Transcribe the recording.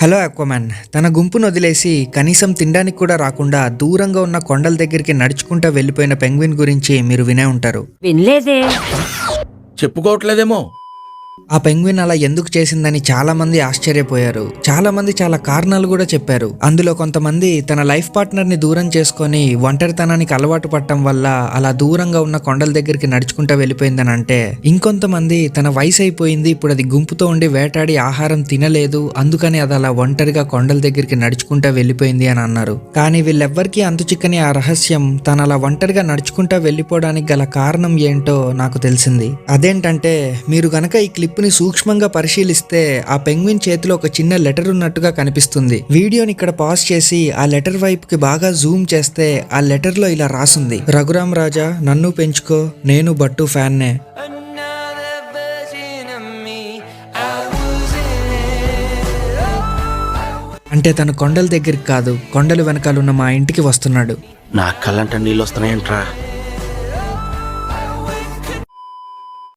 Hello అక్వామ్యాన్ తన గుంపును వదిలేసి కనీసం తినడానికి కూడా రాకుండా దూరంగా ఉన్న కొండల దగ్గరికి నడుచుకుంటూ వెళ్ళిపోయిన పెంగ్విన్ గురించి మీరు వినే ఉంటారు. వినలేదే. చెప్పుకోవట్లేదేమో. ఆ పెంగ్విన్ అలా ఎందుకు చేసిందని చాలా మంది ఆశ్చర్యపోయారు. చాలా మంది చాలా కారణాలు కూడా చెప్పారు. అందులో కొంతమంది తన లైఫ్ పార్ట్నర్ ని దూరం చేసుకొని ఒంటరితనానికి అలవాటు పడటం వల్ల అలా దూరంగా ఉన్న కొండల దగ్గరికి నడుచుకుంటూ వెళ్ళిపోయిందని అంటే, ఇంకొంతమంది తన వయసు అయిపోయింది, ఇప్పుడు అది గుంపుతో ఉండి వేటాడి ఆహారం తినలేదు, అందుకని అది అలా ఒంటరిగా కొండల దగ్గరికి నడుచుకుంటూ వెళ్ళిపోయింది అని అన్నారు. కానీ వీళ్ళెవ్వరికీ అంతు చిక్కని ఆ రహస్యం తను అలా ఒంటరిగా నడుచుకుంటూ వెళ్ళిపోవడానికి గల కారణం ఏంటో నాకు తెలిసింది. అదేంటంటే, మీరు గనక ఈ క్లిప్ని సూక్ష్మంగా పరిశీలిస్తే ఆ పెంగ్విన్ చేతిలో ఒక చిన్న లెటర్ ఉన్నట్టుగా కనిపిస్తుంది. వీడియోని ఇక్కడ పాజ్ చేసి ఆ లెటర్ వైపుకి బాగా జూమ్ చేస్తే ఆ లెటర్ లో ఇలా రాసుంది: రఘురామ్ రాజా, నన్ను పెంచుకో, నేను బట్టు ఫ్యాన్నే. అంటే తను కొండల దగ్గరికి కాదు, కొండల వెనకాల ఉన్న మా ఇంటికి వస్తున్నాడు. నా కళ్ళంట నీళ్ళు వస్తున్నాయంట్రా.